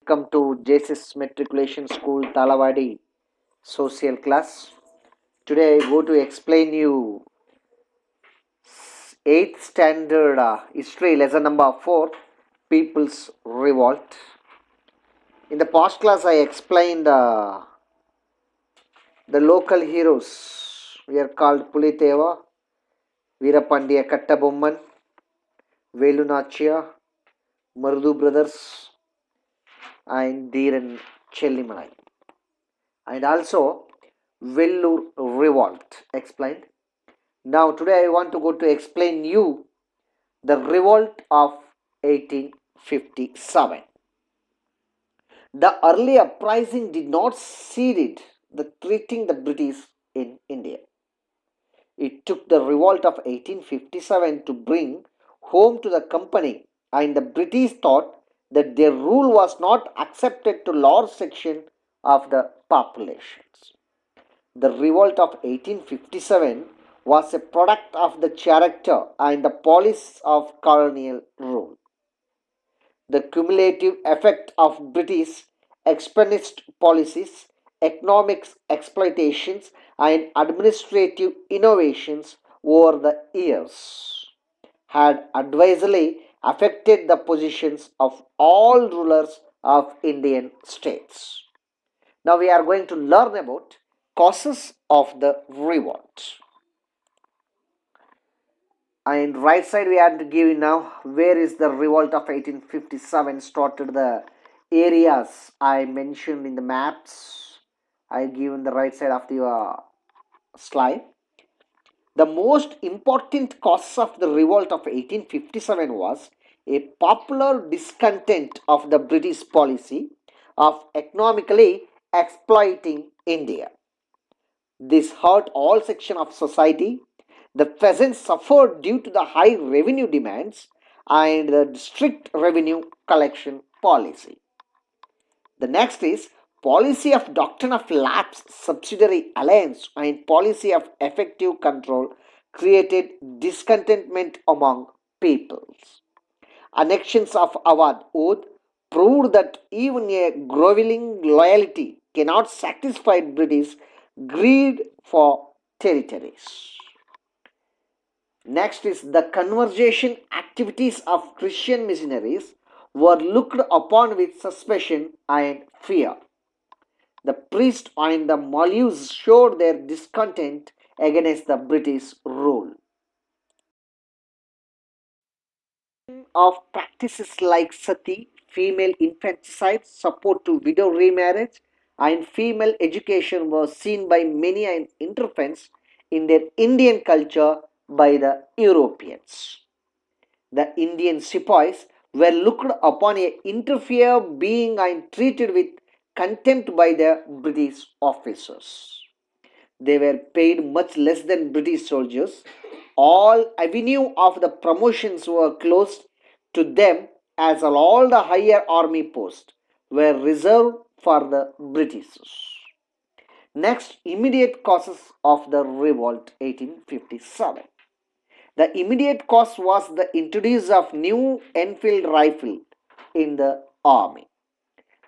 Welcome to JSS Matriculation School Talavadi social class. Today I go to explain you 8th standard history lesson number 4 People's Revolt. In the past class I explained the local heroes. We are called Puliteva, Veerapandiya Kattabomman, Velunachia, Marudu brothers and Dheeran Chellimalai. And also Vellur Revolt explained. Now today I want to go to explain you the revolt of 1857. The early uprising did not cede the treating the British in India. It took the revolt of 1857 to bring home to the company, and the British thought that their rule was not accepted to large section of the populations. The revolt of 1857 was a product of the character and the policies of colonial rule. The cumulative effect of British expansionist policies, economic exploitations, and administrative innovations over the years had adversely affected the positions of all rulers of Indian states. Now we are going to learn about causes of the revolt. And right side we have to give you now where is the revolt of 1857 started, the areas I mentioned in the maps I give in the right side of the slide. The most important cause of the revolt of 1857 was a popular discontent of the British policy of economically exploiting India. This hurt all sections of society. The peasants suffered due to the high revenue demands and the strict revenue collection policy. The next is policy of doctrine of lapse, subsidiary alliance, and policy of effective control created discontentment among peoples. Annexions of Awadh Oath proved that even a groveling loyalty cannot satisfy British greed for territories. Next is the conversion activities of Christian missionaries were looked upon with suspicion and fear. The priests and the Malays showed their discontent against the British rule. Of practices like sati, female infanticide, support to widow remarriage, and female education were seen by many as interference in their Indian culture by the Europeans. The Indian sepoys were looked upon as inferior being and treated with contempt by the British officers. They were paid much less than British soldiers. All avenue of the promotions were closed to them as all the higher army posts were reserved for the Britishers. Next, immediate causes of the revolt 1857. The immediate cause was the introduction of new Enfield rifle in the army.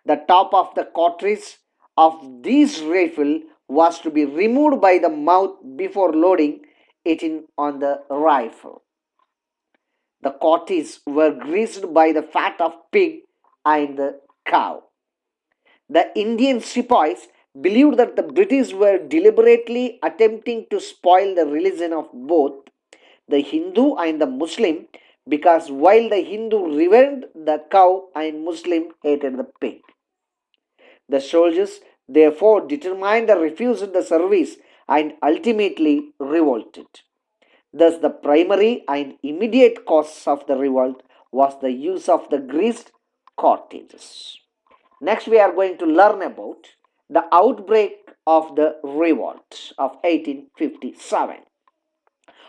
The top of the cartridge of this rifle was to be removed by the mouth before loading it in on the rifle. The cartridges were greased by the fat of pig and the cow. The Indian sepoys believed that the British were deliberately attempting to spoil the religion of both the Hindu and the Muslim, because while the Hindu revered the cow and Muslim hated the pig. The soldiers therefore determined to refuse the service and ultimately revolted. Thus, the primary and immediate cause of the revolt was the use of the greased cartridges. Next, we are going to learn about the outbreak of the revolt of 1857.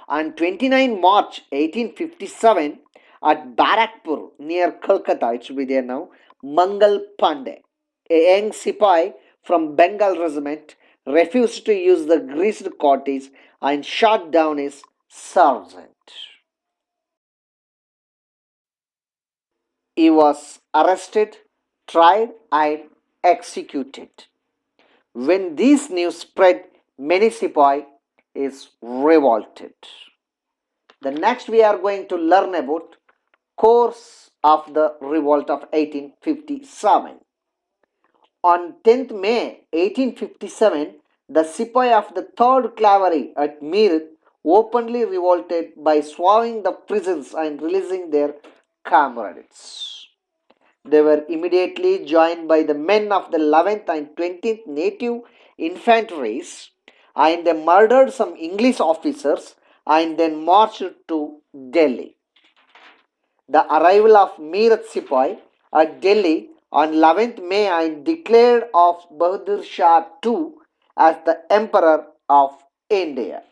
On 29 March 1857, at Barakpur near Kolkata, it should be there now, Mangal Pandey, a young Sipai from Bengal regiment, refused to use the greased cartridge and shot down his sergeant. He was arrested tried and executed. When this news spread, many sepoy is revolted. The next we are going to learn about course of the revolt of 1857. On 10th May 1857, the sepoy of the 3rd Cavalry at Meerut openly revolted by swallowing the prisons and releasing their comrades. They were immediately joined by the men of the 11th and 20th Native Infantries, and they murdered some English officers and then marched to Delhi. The arrival of Meerut Sepoy at Delhi on 11th May and declared of Bahadur Shah II as the Emperor of India.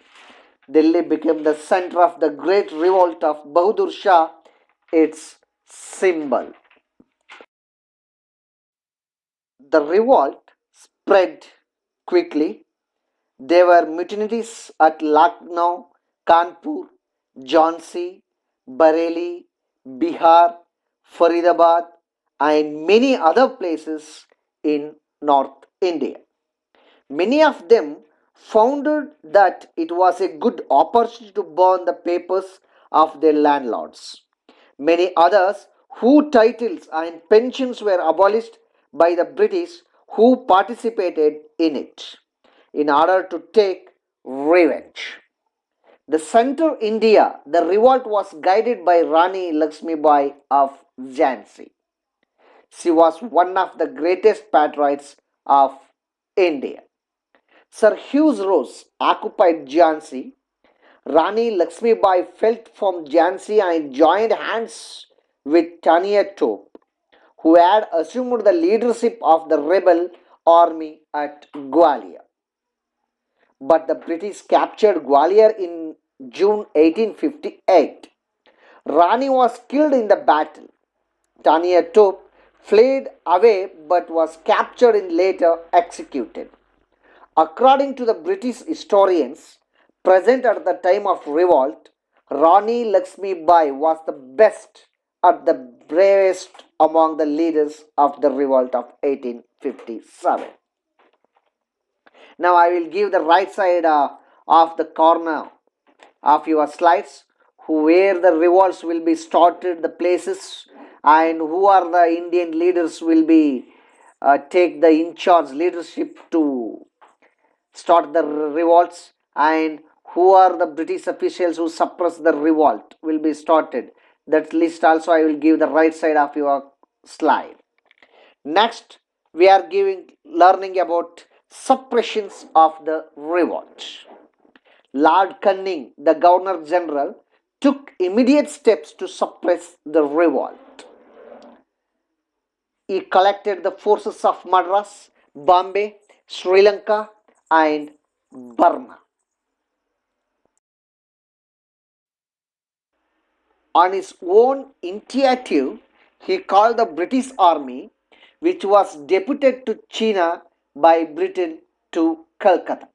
Delhi became the center of the great revolt of Bahadur Shah, its symbol. The revolt spread quickly. There were mutinies at Lucknow, Kanpur, Jhansi, Bareilly, Bihar, Faridabad, and many other places in North India. Many of them found that it was a good opportunity to burn the papers of their landlords. Many others whose titles and pensions were abolished by the British who participated in it in order to take revenge. The center India, the revolt was guided by Rani Lakshmibai of Jhansi. She was one of the greatest patriots of India. Sir Hugh Ross occupied Jhansi. Rani Lakshmibai fled from Jhansi and joined hands with Tania Tope, who had assumed the leadership of the rebel army at Gwalior. But the British captured Gwalior in June 1858. Rani was killed in the battle. Tania Tope fled away but was captured and later executed. According to the British historians present at the time of revolt, Rani Lakshmi Bai was the best and the bravest among the leaders of the revolt of 1857. Now I will give the right side of the corner of your slides where the revolts will be started, the places, and who are the Indian leaders will be take the in charge leadership to start the revolts, and who are the British officials who suppress the revolt will be started. That list also I will give the right side of your slide. Next, we are learning about suppressions of the revolt. Lord Canning, the Governor General, took immediate steps to suppress the revolt. He collected the forces of Madras, Bombay, Sri Lanka, and Burma. On his own initiative, he called the British army, which was deputed to China by Britain, to Calcutta.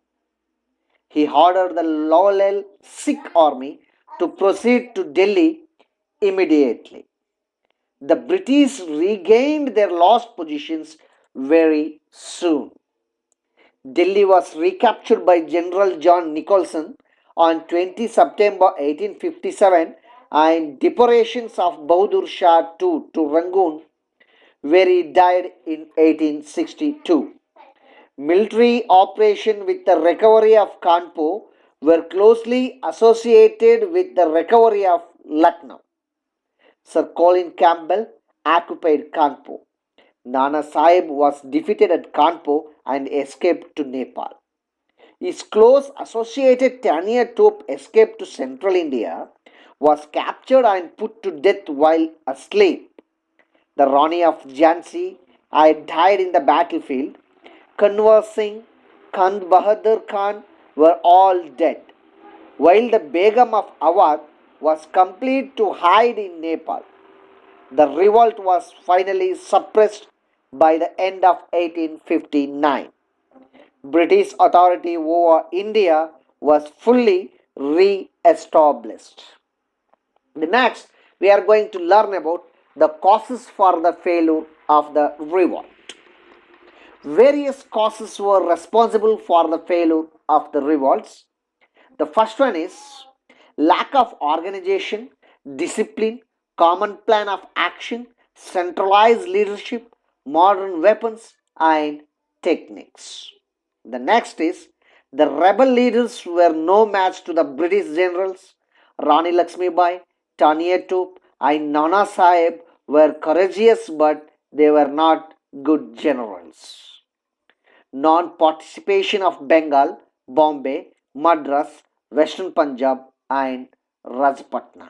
He ordered the loyal Sikh army to proceed to Delhi immediately. The British regained their lost positions very soon. Delhi was recaptured by General John Nicholson on 20 September 1857, and deportations of Bahadur Shah II to Rangoon, where he died in 1862. Military operation with the recovery of Kanpur were closely associated with the recovery of Lucknow. Sir Colin Campbell occupied Kanpur. Nana Sahib was defeated at Kanpur and escaped to Nepal. His close associated Tania Tope escaped to central India, was captured and put to death while asleep. The Rani of Jhansi had died in the battlefield. Kanwar Singh, Kand Bahadur Khan were all dead, while the Begum of Awadh was compelled to hide in Nepal. The revolt was finally suppressed by the end of 1859. British authority over India was fully re-established. The next, we are going to learn about the causes for the failure of the revolt. Various causes were responsible for the failure of the revolts. The first one is lack of organization, discipline, common plan of action, centralized leadership, modern weapons, and techniques. The next is the rebel leaders were no match to the British generals. Rani Lakshmibai, Tania Tope, and Nana Sahib were courageous, but they were not good generals. Non-participation of Bengal, Bombay, Madras, Western Punjab, and Rajputna.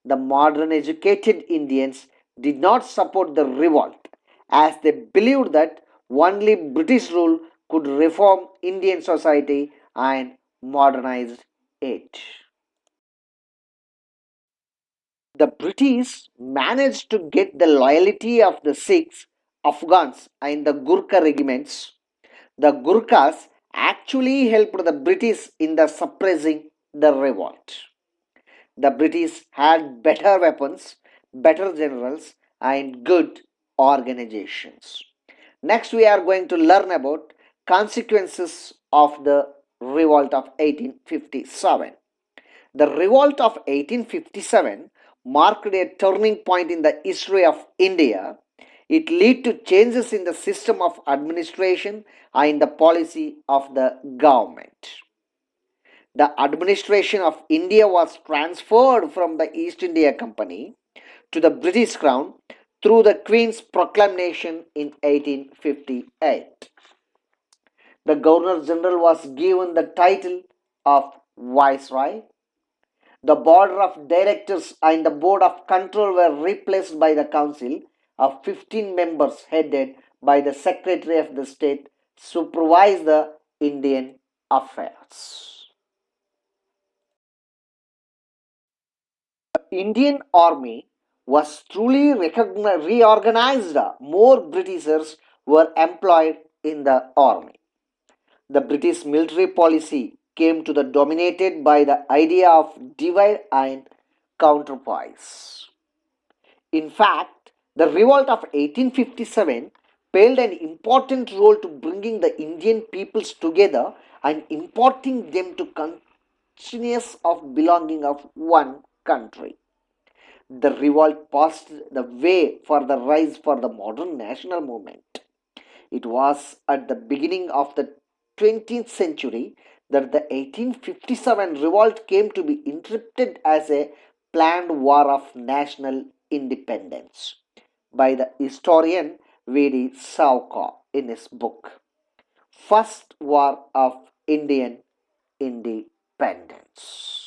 The modern educated Indians did not support the revolt as they believed that only British rule could reform Indian society and modernize it. The British managed to get the loyalty of the Sikhs, Afghans, and the Gurkha regiments. The Gurkhas actually helped the British in the suppressing the revolt. The British had better weapons, better generals, and good organizations. Next, we are going to learn about consequences of the revolt of 1857. The revolt of 1857 marked a turning point in the history of India. It led to changes in the system of administration and the policy of the government. The administration of India was transferred from the East India Company to the British Crown through the Queen's proclamation in 1858. The Governor General was given the title of Viceroy. The board of directors and the board of control were replaced by the council of 15 members headed by the Secretary of the State supervise the Indian affairs. The Indian army was truly reorganized. More Britishers were employed in the army. The British military policy came to the dominated by the idea of divide and counterpoise. In fact, the revolt of 1857 played an important role to bringing the Indian peoples together and importing them to consciousness of belonging of one country. The revolt passed the way for the rise for the modern national movement. It was at the beginning of the 20th century that the 1857 revolt came to be interpreted as a planned war of national independence by the historian V.D. Savarkar in his book First War of Indian Independence.